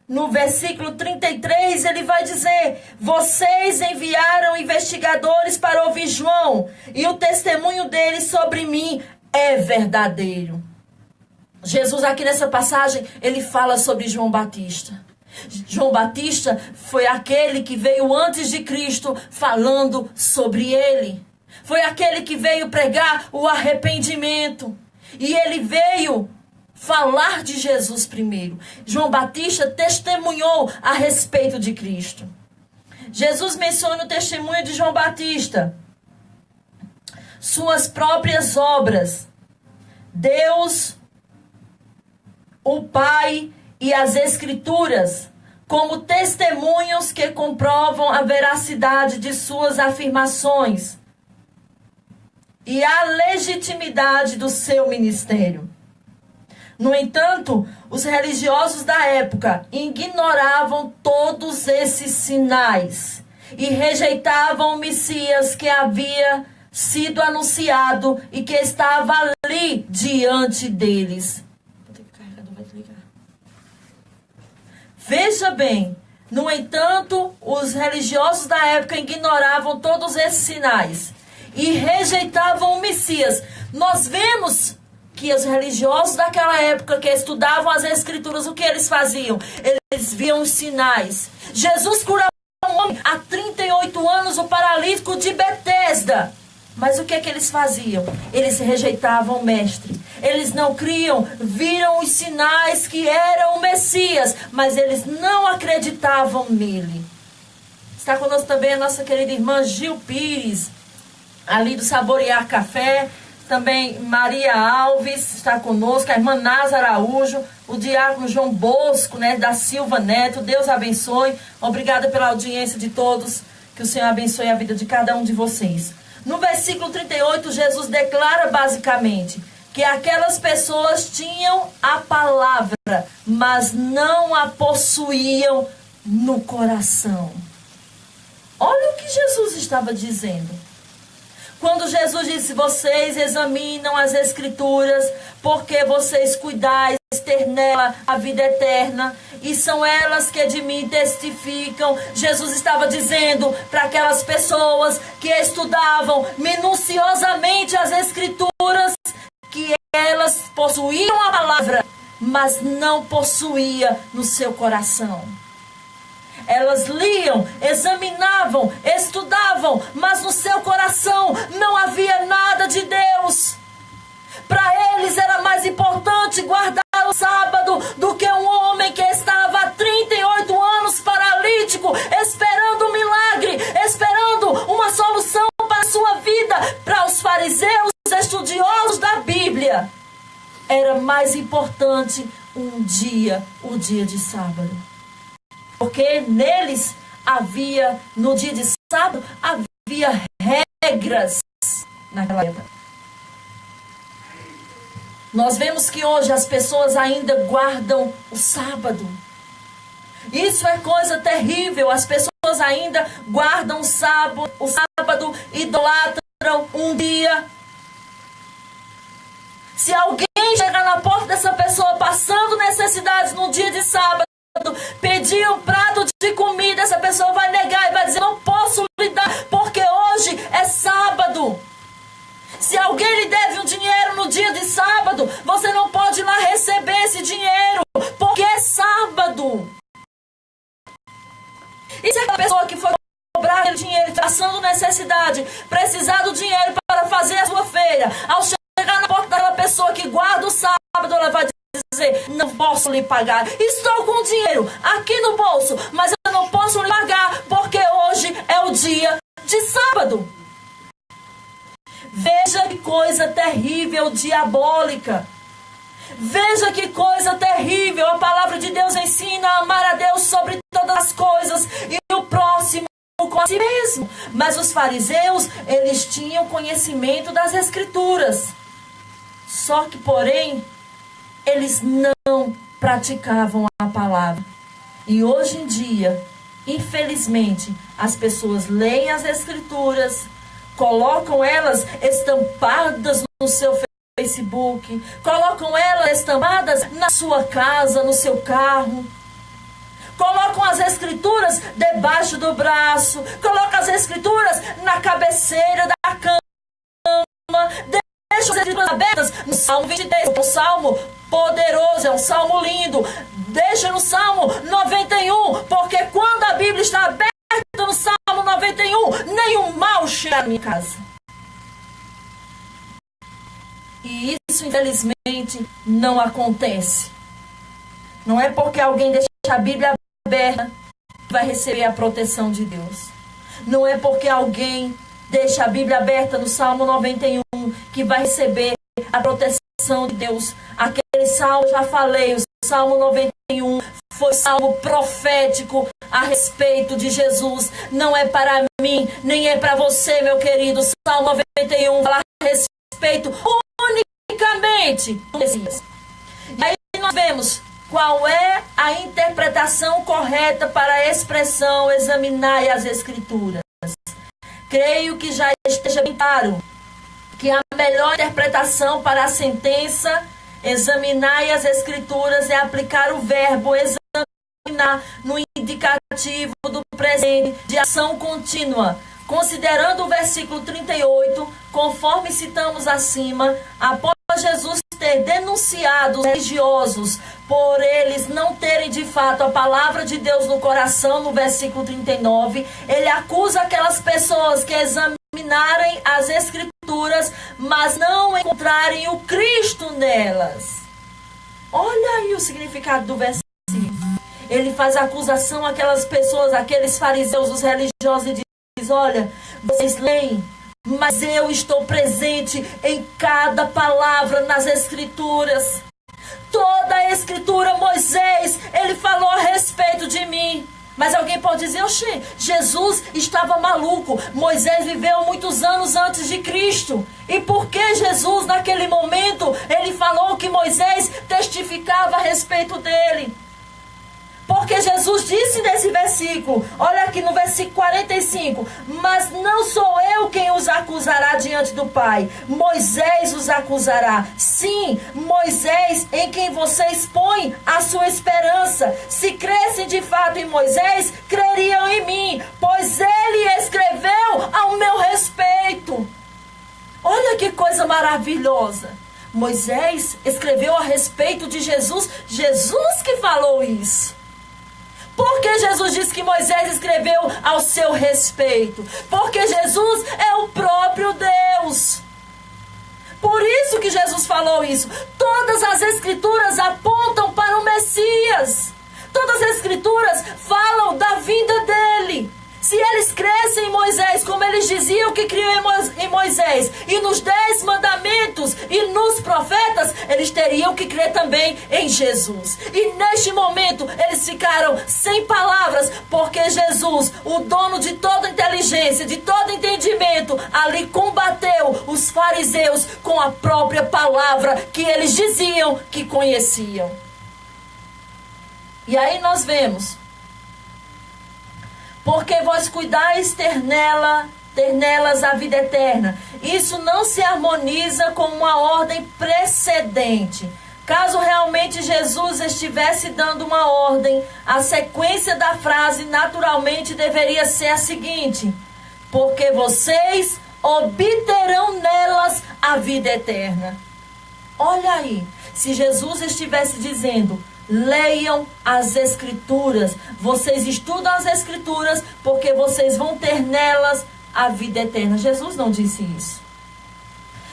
No versículo 33, ele vai dizer: vocês enviaram investigadores para ouvir João, e o testemunho deles sobre mim é verdadeiro. Jesus, aqui nessa passagem, ele fala sobre João Batista. João Batista foi aquele que veio antes de Cristo falando sobre ele. Foi aquele que veio pregar o arrependimento. E ele veio falar de Jesus primeiro. João Batista testemunhou a respeito de Cristo. Jesus menciona o testemunho de João Batista, suas próprias obras, Deus, o Pai e as Escrituras, como testemunhos que comprovam a veracidade de suas afirmações e a legitimidade do seu ministério. No entanto, os religiosos da época ignoravam todos esses sinais e rejeitavam o Messias que havia sido anunciado e que estava ali diante deles. Veja bem, no entanto, os religiosos da época ignoravam todos esses sinais e rejeitavam o Messias. Nós vemos que os religiosos daquela época que estudavam as Escrituras, o que eles faziam? Eles viam os sinais. Jesus curava um homem há 38 anos, o paralítico de Betesda. Mas o que é que eles faziam? Eles rejeitavam o mestre. Eles não criam, viram os sinais que eram o Messias, mas eles não acreditavam nele. Está conosco também a nossa querida irmã Gil Pires, ali do Saborear Café. Também Maria Alves está conosco, a irmã Nasa Araújo, o diácono João Bosco, né, da Silva Neto. Deus abençoe. Obrigada pela audiência de todos. Que o Senhor abençoe a vida de cada um de vocês. No versículo 38, Jesus declara basicamente que aquelas pessoas tinham a palavra, mas não a possuíam no coração. Olha o que Jesus estava dizendo. Quando Jesus disse: vocês examinam as Escrituras, porque vocês cuidais ter nela a vida eterna, e são elas que de mim testificam. Jesus estava dizendo para aquelas pessoas que estudavam minuciosamente as Escrituras que elas possuíam a palavra, mas não possuía no seu coração. Elas liam, examinavam, estudavam, mas no seu coração não havia nada de Deus. Para eles era mais importante guardar o sábado do que um homem que estava há 38 anos paralítico, esperando um milagre, esperando uma solução para a sua vida. Para os fariseus, estudiosos da Bíblia, era mais importante o dia de sábado. Porque neles havia, no dia de sábado, havia regras naquela época. Nós vemos que hoje as pessoas ainda guardam o sábado. Isso é coisa terrível. As pessoas ainda guardam o sábado, idolatram um dia. Se alguém chegar na porta dessa pessoa passando necessidades no dia de sábado, pedir um prato de comida, essa pessoa vai negar e vai dizer: não posso lhe dar, porque hoje é sábado. Se alguém lhe deve um dinheiro no dia de sábado, você não pode ir lá receber esse dinheiro, porque é sábado. E se aquela pessoa que foi cobrar aquele dinheiro, passando necessidade, precisar do dinheiro para fazer a sua feira, ao chegar na porta daquela pessoa que guarda o sábado, ela vai dizer: não posso lhe pagar, estou com dinheiro aqui no bolso, mas eu não posso lhe pagar, porque hoje é o dia de sábado. Veja que coisa terrível, diabólica. Veja que coisa terrível. A palavra de Deus ensina a amar a Deus sobre todas as coisas e o próximo com a si mesmo. Mas os fariseus, eles tinham conhecimento das Escrituras. Só que, porém, eles não praticavam a palavra. E hoje em dia, Infelizmente, as pessoas leem as Escrituras, colocam elas estampadas no seu Facebook, colocam elas estampadas na sua casa, no seu carro, colocam as Escrituras debaixo do braço, colocam as Escrituras na cabeceira da cama, deixam as Escrituras abertas no Salmo 23, um salmo poderoso, é um salmo lindo. Deixa no Salmo 91, porque quando a Bíblia está aberta no Salmo 91, nenhum mal chega na minha casa. E isso, infelizmente, não acontece. Não é porque alguém deixa a Bíblia aberta que vai receber a proteção de Deus. Não é porque alguém deixa a Bíblia aberta no Salmo 91 que vai receber a proteção de Deus. Aquele salmo, já falei, o Salmo 91 foi salmo profético a respeito de Jesus. Não é para mim, nem é para você, meu querido. Salmo 91 fala a respeito unicamente do Messias. E aí nós vemos qual é a interpretação correta para a expressão examinar as Escrituras. Creio que já esteja bem claro que a melhor interpretação para a sentença examinar as Escrituras é aplicar o verbo examinar no indicativo do presente de ação contínua. Considerando o versículo 38, conforme citamos acima, após Jesus ter denunciado os religiosos por eles não terem de fato a palavra de Deus no coração, no versículo 39, ele acusa aquelas pessoas que examinarem as Escrituras, mas não encontrarem o Cristo nelas. Olha aí o significado do versículo. Ele faz acusação àquelas pessoas, aqueles fariseus, os religiosos, e diz: olha, vocês leem, mas eu estou presente em cada palavra nas Escrituras. Toda a Escritura, Moisés, ele falou a respeito de mim. Mas alguém pode dizer: oxe, Jesus estava maluco. Moisés viveu muitos anos antes de Cristo. E por que Jesus, naquele momento, ele falou que Moisés testificava a respeito dele? Porque Jesus disse nesse versículo, olha aqui no versículo 45, mas não sou eu quem os acusará diante do Pai, Moisés os acusará. Sim, Moisés, em quem vocês põem a sua esperança. Se crescem de fato em Moisés, creriam em mim, pois ele escreveu ao meu respeito. Olha que coisa maravilhosa. Moisés escreveu a respeito de Jesus, Jesus que falou isso. Por que Jesus disse que Moisés escreveu ao seu respeito? Porque Jesus é o próprio Deus. Por isso que Jesus falou isso. Todas as Escrituras apontam para o Messias. Todas as Escrituras falam da vinda dele. Se eles crescem em Moisés, como eles diziam que criam em Moisés, e nos 10 mandamentos e nos profetas, eles teriam que crer também em Jesus. E neste momento, eles ficaram sem palavras, porque Jesus, o dono de toda inteligência, de todo entendimento, ali combateu os fariseus com a própria palavra que eles diziam que conheciam. E aí nós vemos: porque vós cuidais ter nelas a vida eterna. Isso não se harmoniza com uma ordem precedente. Caso realmente Jesus estivesse dando uma ordem, a sequência da frase naturalmente deveria ser a seguinte: porque vocês obterão nelas a vida eterna. Olha aí, se Jesus estivesse dizendo: leiam as Escrituras, vocês estudam as Escrituras porque vocês vão ter nelas a vida eterna. Jesus não disse isso.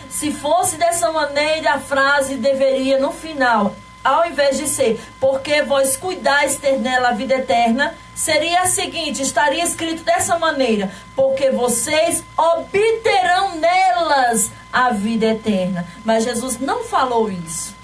Se fosse dessa maneira, a frase deveria, no final, ao invés de ser porque vós cuidais ter nela a vida eterna, seria a seguinte, estaria escrito dessa maneira: porque vocês obterão nelas a vida eterna. Mas Jesus não falou isso.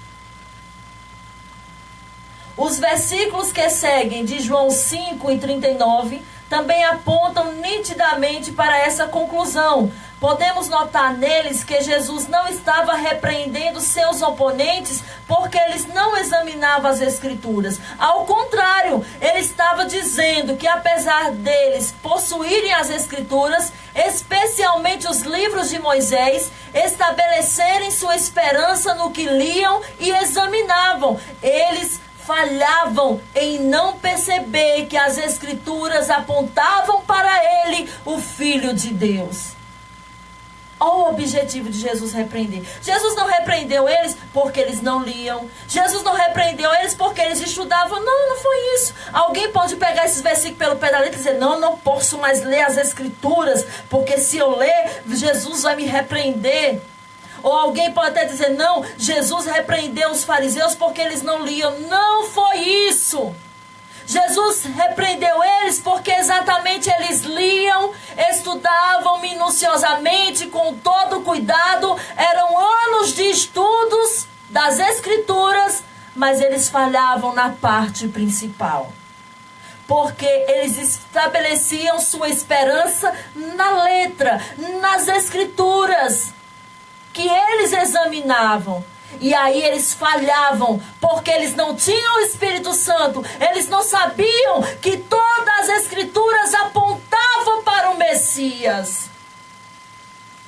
Os versículos que seguem de João 5 e 39 também apontam nitidamente para essa conclusão. podemos notar neles que Jesus não estava repreendendo seus oponentes porque eles não examinavam as Escrituras. Ao contrário, ele estava dizendo que apesar deles possuírem as Escrituras, especialmente os livros de Moisés, estabelecerem sua esperança no que liam e examinavam, eles falhavam em não perceber que as Escrituras apontavam para ele, o Filho de Deus. Olha o objetivo de Jesus repreender. Jesus não repreendeu eles porque eles não liam. Jesus não repreendeu eles porque eles estudavam. Não, não foi isso. Alguém pode pegar esses versículos pelo pé da letra e dizer, não, não posso mais ler as Escrituras, porque se eu ler, Jesus vai me repreender. Ou alguém pode até dizer, não, Jesus repreendeu os fariseus porque eles não liam. Não foi isso. Jesus repreendeu eles porque exatamente eles liam, estudavam minuciosamente, com todo cuidado. Eram anos de estudos das Escrituras, mas eles falhavam na parte principal. Porque eles estabeleciam sua esperança na letra, nas Escrituras, que eles examinavam. E aí eles falhavam, porque eles não tinham o Espírito Santo. Eles não sabiam que todas as Escrituras apontavam para o Messias.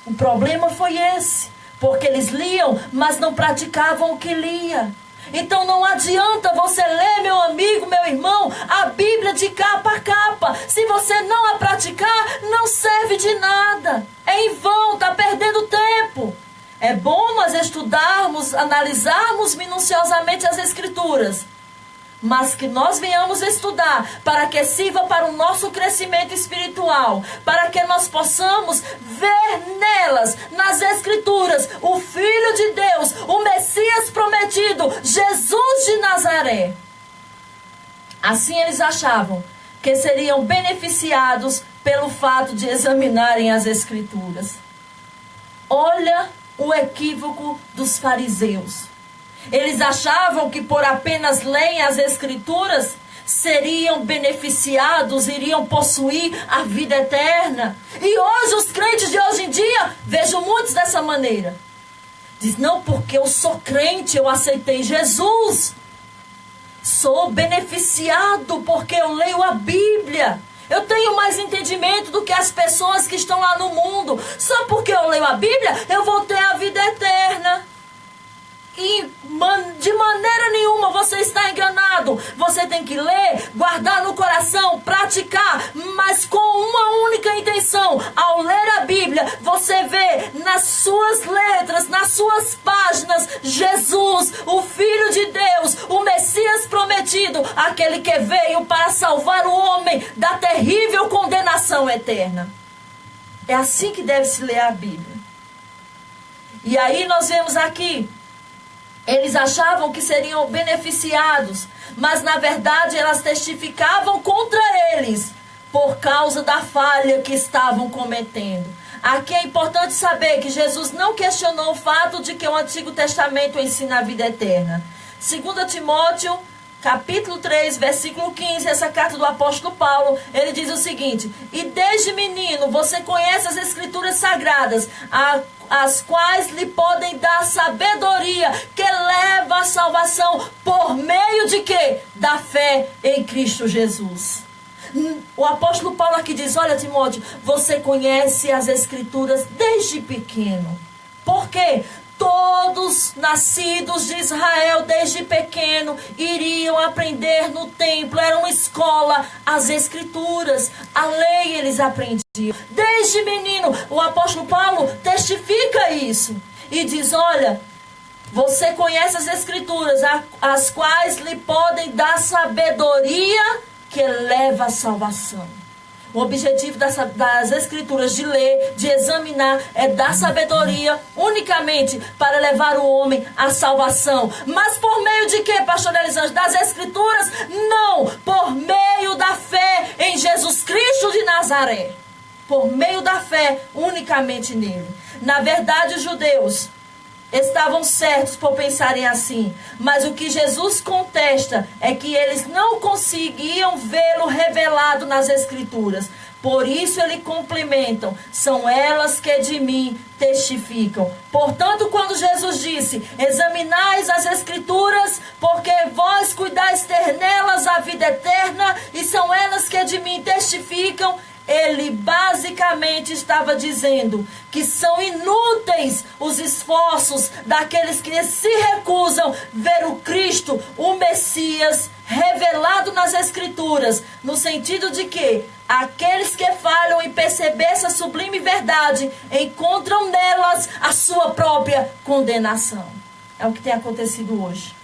O problema foi esse, porque eles liam, mas não praticavam o que lia. Então não adianta você ler, meu amigo, meu irmão, a Bíblia de capa a capa. Se você não a praticar, não serve de nada. É em vão, está perdendo tempo. É bom nós estudarmos, analisarmos minuciosamente as Escrituras, mas que nós venhamos estudar para que sirva para o nosso crescimento espiritual, para que nós possamos ver nelas, nas Escrituras, o Filho de Deus, o Messias prometido, Jesus de Nazaré. Assim eles achavam que seriam beneficiados pelo fato de examinarem as Escrituras. Olha o equívoco dos fariseus. Eles achavam que por apenas lerem as Escrituras seriam beneficiados, iriam possuir a vida eterna. E hoje os crentes de hoje em dia, vejo muitos dessa maneira. Diz, não, porque eu sou crente, eu aceitei Jesus. Sou beneficiado porque eu leio a Bíblia. Eu tenho mais entendimento do que as pessoas que estão lá no mundo. Só porque eu leio a Bíblia, eu vou ter a vida eterna. E de maneira nenhuma você está enganado. Você tem que ler, guardar no coração, praticar, mas com uma única intenção. Ao ler a Bíblia, você vê nas suas letras, nas suas páginas, Jesus, o Filho de Deus, o Messias prometido, aquele que veio para salvar o homem da terrível condenação eterna. É assim que deve se ler a Bíblia. E aí nós vemos aqui, eles achavam que seriam beneficiados, mas na verdade elas testificavam contra eles por causa da falha que estavam cometendo. Aqui é importante saber que Jesus não questionou o fato de que o Antigo Testamento ensina a vida eterna. 2 Timóteo, capítulo 3, versículo 15, essa carta do apóstolo Paulo, ele diz o seguinte: e desde menino você conhece as Escrituras Sagradas, as quais lhe podem dar sabedoria que leva à salvação por meio de quê? Da fé em Cristo Jesus. O apóstolo Paulo aqui diz, olha Timóteo, você conhece as Escrituras desde pequeno. Por quê? Todos nascidos de Israel desde pequeno iriam aprender no templo, era uma escola, as Escrituras, a lei eles aprendiam. Desde menino, o apóstolo Paulo testifica isso e diz, olha, você conhece as Escrituras, as quais lhe podem dar sabedoria que leva à salvação. O objetivo das Escrituras de ler, de examinar, é dar sabedoria unicamente para levar o homem à salvação. Mas por meio de quê, pastor Elisângela? Das Escrituras? Não, por meio da fé em Jesus Cristo de Nazaré. Por meio da fé unicamente nele. Na verdade, os judeus estavam certos por pensarem assim, mas o que Jesus contesta é que eles não conseguiam vê-lo revelado nas Escrituras, Por isso ele complementam, são elas que de mim testificam. Portanto, quando Jesus disse, examinais as Escrituras, porque vós cuidais ter nelas a vida eterna, e são elas que de mim testificam, ele basicamente estava dizendo que são inúteis os esforços daqueles que se recusam ver o Cristo, o Messias, revelado nas Escrituras, no sentido de que aqueles que falham em perceber essa sublime verdade encontram nelas a sua própria condenação. É o que tem acontecido hoje.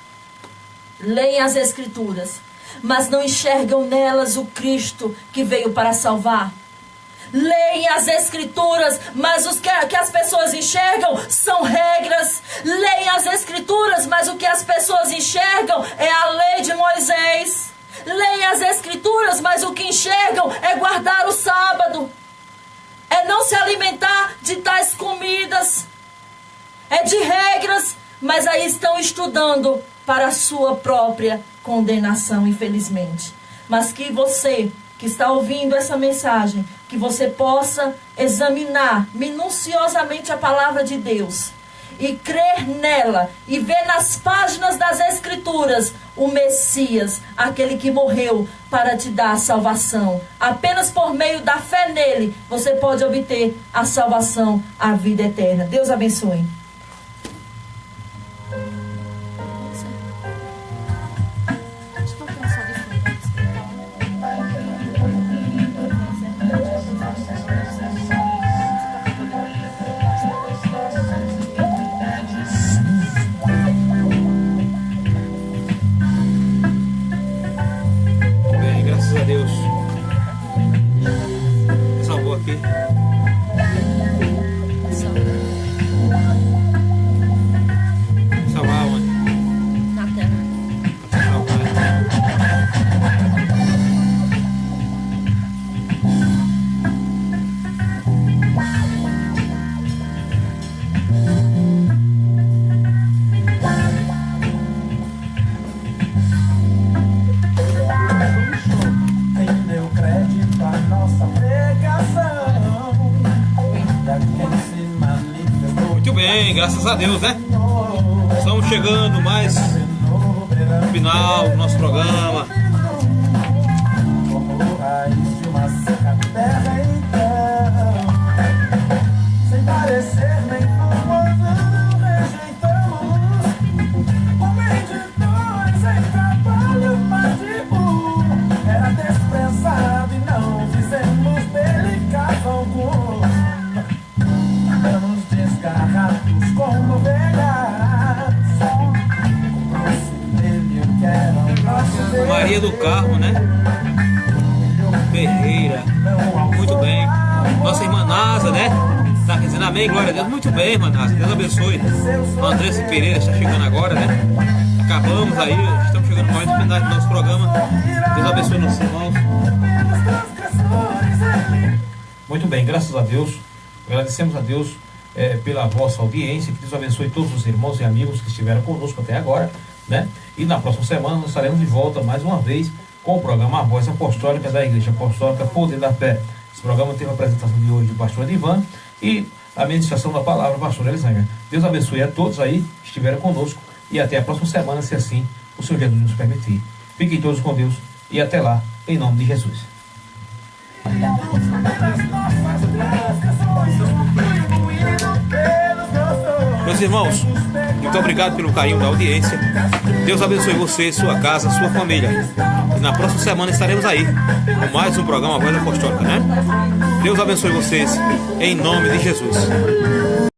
Leem as Escrituras, mas não enxergam nelas o Cristo que veio para salvar. Leem as Escrituras, mas o que as pessoas enxergam são regras. Leem as Escrituras, mas o que as pessoas enxergam é a lei de Moisés. Leem as Escrituras, mas o que enxergam é guardar o sábado, é não se alimentar de tais comidas, é de regras, mas aí estão estudando para a sua própria condenação, infelizmente. Mas que você que está ouvindo essa mensagem, que você possa examinar minuciosamente a palavra de Deus e crer nela e ver nas páginas das Escrituras o Messias, aquele que morreu para te dar a salvação. Apenas por meio da fé nele você pode obter a salvação, a vida eterna. Deus abençoe. Deus salvou aqui. Salvar onde? Na terra. Graças a Deus, né? Estamos chegando mais no final do nosso programa. Sem parecer nem formoso, rejeitamos homem de dois em trabalho, mas de era desprezado e não fizemos dele caso algum. Estamos desgarrados como ovelhas. Maria do Carmo, né? Ferreira. Muito bem. Nossa irmã Nasa, né? Tá dizendo amém, glória a Deus. Muito bem, irmã Nasa. Deus abençoe. A Andressa Pereira está chegando agora, né? Acabamos aí, estamos chegando mais no final do nosso programa. Deus abençoe nossos irmãos. Muito bem, graças a Deus. Agradecemos a Deus pela vossa audiência. Que Deus abençoe todos os irmãos e amigos que estiveram conosco até agora, né? E na próxima semana nós estaremos de volta mais uma vez com o programa A Voz Apostólica da Igreja Apostólica Poder da Fé. Esse programa teve a apresentação de hoje do pastor Edivan e a ministração da palavra do pastor Elisângela. Deus abençoe a todos aí que estiveram conosco e até a próxima semana, se assim o Senhor Jesus nos permitir. Fiquem todos com Deus e até lá, em nome de Jesus. Meus irmãos, muito obrigado pelo carinho da audiência. Deus abençoe você, sua casa, sua família. E na próxima semana estaremos aí com mais um programa Voz Apostólica, né? Deus abençoe vocês em nome de Jesus.